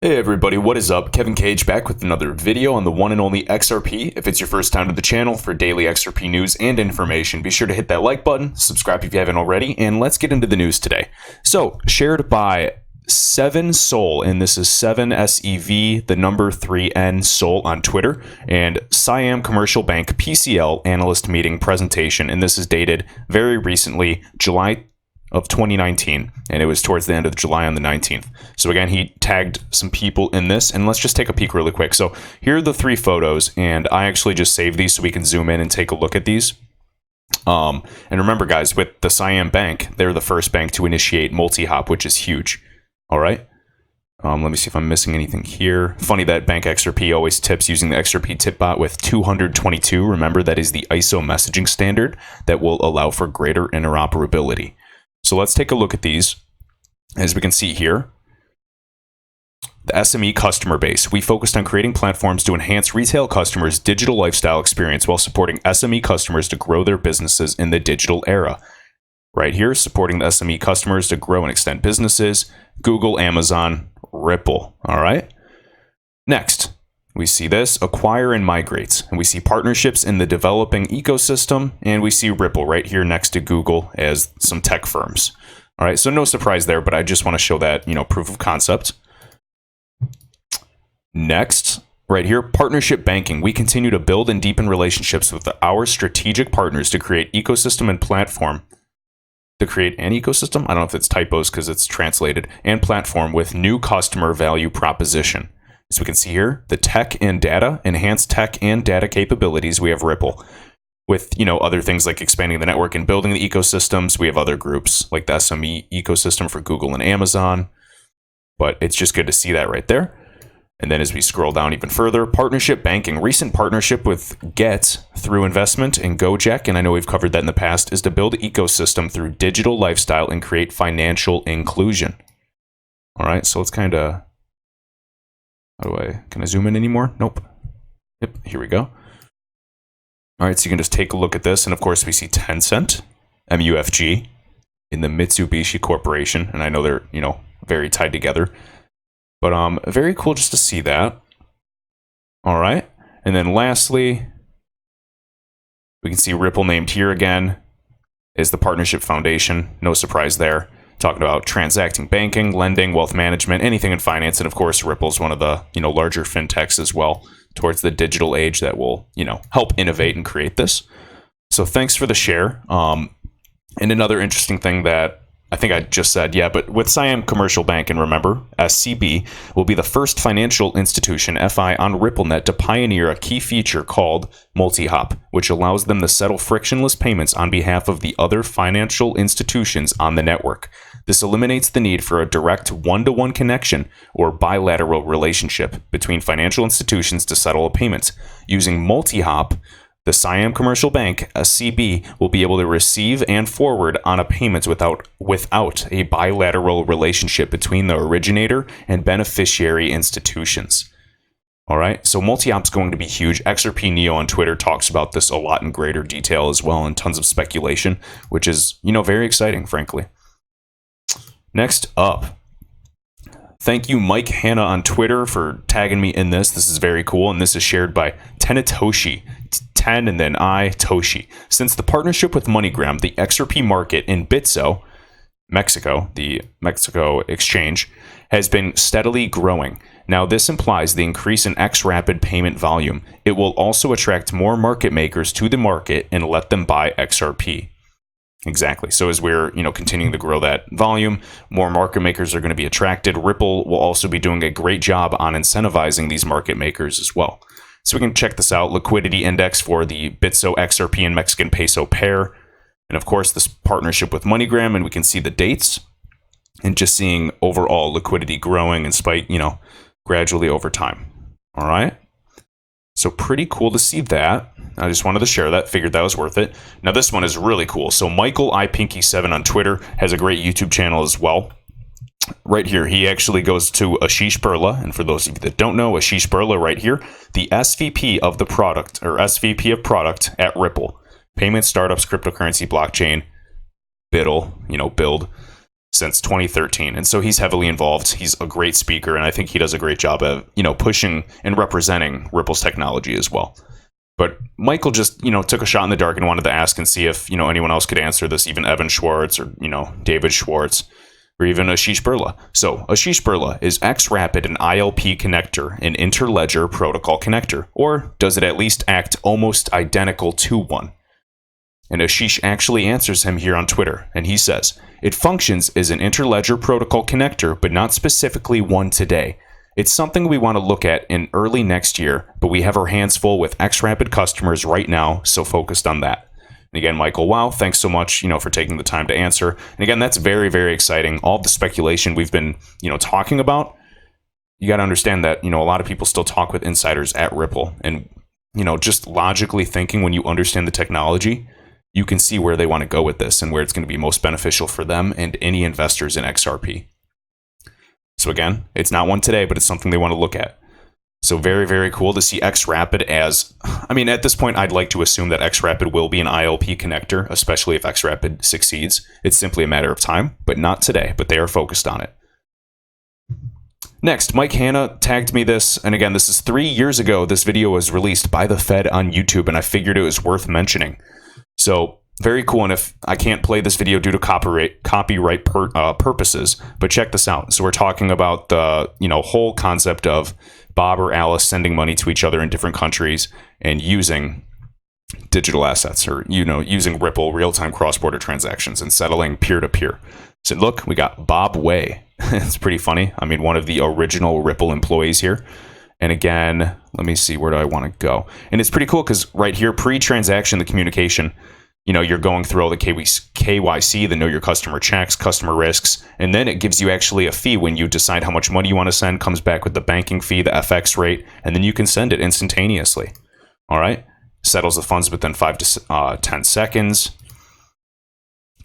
Hey everybody, what is up? Kevin Cage back with another video on the one and only XRP. If it's your first time to the channel for daily XRP news and information, be sure to hit that like button, subscribe if you haven't already, and let's get into the news today. So, shared by 7Sol, and this is 7SEV, the number 3N Sol on Twitter, and Siam Commercial Bank PCL analyst meeting presentation, and this is dated very recently, July of 2019, and it was towards the end of July on the 19th. So again, he tagged some people in this, and let's just take a peek really quick. So here are the three photos, and I actually just saved these so we can zoom in and take a look at these. And remember guys, with the Siam Bank, they're the first bank to initiate MultiHop, which is huge. All right. Let me see if I'm missing anything here. Funny that Bank XRP always tips using the XRP tip bot with 222. Remember, that is the ISO messaging standard that will allow for greater interoperability. So let's take a look at these. As we can see here, the SME customer base. We focused on creating platforms to enhance retail customers' digital lifestyle experience while supporting SME customers to grow their businesses in the digital era. Right here, supporting the SME customers to grow and extend businesses. Google, Amazon, Ripple. All right. Next, we see this, acquire and migrate. And we see partnerships in the developing ecosystem. And we see Ripple right here next to Google as some tech firms. All right, so no surprise there, but I just want to show that, proof of concept. Next, right here, partnership banking. We continue to build and deepen relationships with our strategic partners to create ecosystem and platform. To create an ecosystem, I don't know if it's typos because it's translated, and platform with new customer value proposition. As we can see here, the tech and data, enhanced tech and data capabilities, we have Ripple. With, other things like expanding the network and building the ecosystems, we have other groups like the SME ecosystem for Google and Amazon. But it's just good to see that right there. And then as we scroll down even further, partnership banking. Recent partnership with Get through investment in Gojek, and I know we've covered that in the past, is to build an ecosystem through digital lifestyle and create financial inclusion. All right, so let's kind of... Can I zoom in anymore? Nope. Yep, here we go. All right, so you can just take a look at this. And of course, we see Tencent, MUFG, in the Mitsubishi Corporation. And I know they're, very tied together. But very cool just to see that. All right. And then lastly, we can see Ripple named here again is the Partnership Foundation. No surprise there. Talking about transacting banking, lending, wealth management, anything in finance. And of course, Ripple's one of the, larger fintechs as well towards the digital age that will, help innovate and create this. So thanks for the share. And another interesting thing that I think I just said, but with Siam Commercial Bank, and remember, SCB will be the first financial institution, FI, on RippleNet to pioneer a key feature called MultiHop, which allows them to settle frictionless payments on behalf of the other financial institutions on the network. This eliminates the need for a direct one-to-one connection or bilateral relationship between financial institutions to settle a payment. Using MultiHop, the Siam Commercial Bank, SCB, will be able to receive and forward on a payment without a bilateral relationship between the originator and beneficiary institutions. All right, so MultiHop's going to be huge. XRP Neo on Twitter talks about this a lot in greater detail as well, and tons of speculation, which is, very exciting, frankly. Next up, thank you, Mike Hanna on Twitter, for tagging me in this. This is very cool, and this is shared by Tenitoshi. 10 and then Toshi. Since the partnership with MoneyGram, the XRP market in Bitso, Mexico, the Mexico exchange, has been steadily growing. Now, this implies the increase in xRapid payment volume. It will also attract more market makers to the market and let them buy XRP. Exactly. So as we're, continuing to grow that volume, more market makers are going to be attracted. Ripple will also be doing a great job on incentivizing these market makers as well. So we can check this out, liquidity index for the Bitso XRP and Mexican peso pair. And of course, this partnership with MoneyGram, and we can see the dates and just seeing overall liquidity growing in spite, gradually over time. All right. So pretty cool to see that. I just wanted to share that, figured that was worth it. Now this one is really cool. So Michael IPinky7 on Twitter has a great YouTube channel as well. Right here, he actually goes to Ashish Birla, and for those of you that don't know, Ashish Birla right here, the SVP of the product, or SVP of product at Ripple, payments, startups, cryptocurrency, blockchain, build. since 2013. And so he's heavily involved. He's a great speaker, and I think he does a great job of, pushing and representing Ripple's technology as well. But Michael just, took a shot in the dark and wanted to ask and see if, anyone else could answer this, even Evan Schwartz or, David Schwartz or even Ashish Birla. So Ashish Birla, is xRapid an ILP connector, an interledger protocol connector, or does it at least act almost identical to one? And Ashish actually answers him here on Twitter, and he says, it functions as an interledger protocol connector, but not specifically one today. It's something we want to look at in early next year, but we have our hands full with xRapid customers right now, so focused on that. And again, Michael, wow, thanks so much, for taking the time to answer. And again, that's very, very exciting. All the speculation we've been, talking about, you got to understand that, a lot of people still talk with insiders at Ripple. And, just logically thinking, when you understand the technology, you can see where they want to go with this and where it's going to be most beneficial for them and any investors in XRP. So again, it's not one today, but it's something they want to look at. So very, very cool to see xRapid as, at this point, I'd like to assume that xRapid will be an ILP connector, especially if xRapid succeeds. It's simply a matter of time, but not today, but they are focused on it. Next, Mike Hanna tagged me this, and again, this is 3 years ago. This video was released by the Fed on YouTube, and I figured it was worth mentioning. So very cool, and if I can't play this video due to copyright purposes, but check this out. So we're talking about the whole concept of Bob or Alice sending money to each other in different countries and using digital assets, or using Ripple real-time cross-border transactions and settling peer-to-peer. So look, we got Bob Way. It's pretty funny. One of the original Ripple employees here. And again, let me see, where do I want to go? And it's pretty cool because right here, pre-transaction, the communication, you're going through all the KYC, the know your customer checks, customer risks, and then it gives you actually a fee when you decide how much money you want to send, comes back with the banking fee, the FX rate, and then you can send it instantaneously. All right? Settles the funds within 5 to 10 seconds.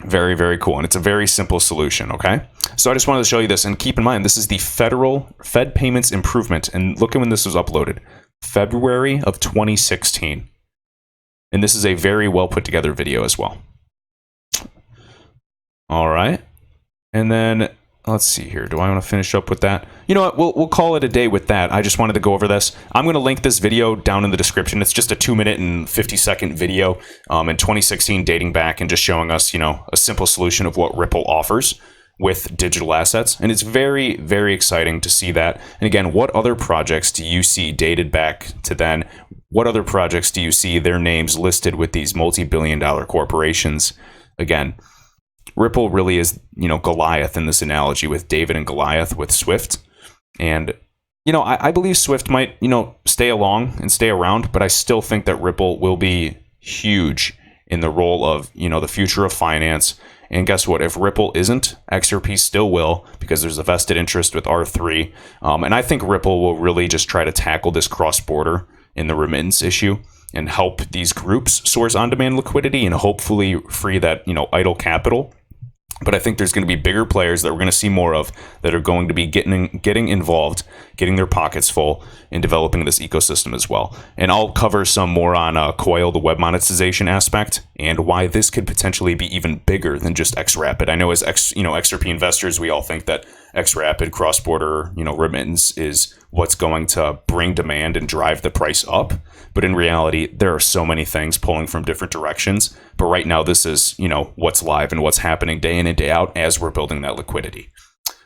Very, very cool. And it's a very simple solution, okay? So I just wanted to show you this, and keep in mind, this is the Fed Payments Improvement, and look at when this was uploaded. February of 2016. And this is a very well put together video as well. All right. And then let's see here. Do I want to finish up with that? You know what? We'll call it a day with that. I just wanted to go over this. I'm going to link this video down in the description. It's just a 2-minute and 50-second video in 2016 dating back and just showing us, a simple solution of what Ripple offers with digital assets. And it's very, very exciting to see that. And again, what other projects do you see dated back to then? What other projects do you see their names listed with these multi-billion-dollar corporations? Again, Ripple really is, Goliath in this analogy with David and Goliath with Swift. And, I believe Swift might, stay along and stay around, but I still think that Ripple will be huge in the role of, the future of finance. And guess what? If Ripple isn't, XRP still will, because there's a vested interest with R3. And I think Ripple will really just try to tackle this cross-border in the remittance issue and help these groups source on-demand liquidity and hopefully free that, idle capital. But I think there's going to be bigger players that we're going to see more of that are going to be getting involved, getting their pockets full in developing this ecosystem as well. And I'll cover some more on Coil, the web monetization aspect, and why this could potentially be even bigger than just xRapid. I know as XRP investors, we all think that xRapid cross-border, remittance is what's going to bring demand and drive the price up. But in reality, there are so many things pulling from different directions. But right now, this is, what's live and what's happening day in and day out as we're building that liquidity.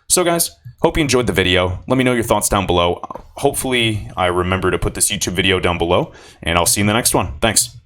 So guys, hope you enjoyed the video. Let me know your thoughts down below. Hopefully, I remember to put this YouTube video down below, and I'll see you in the next one. Thanks.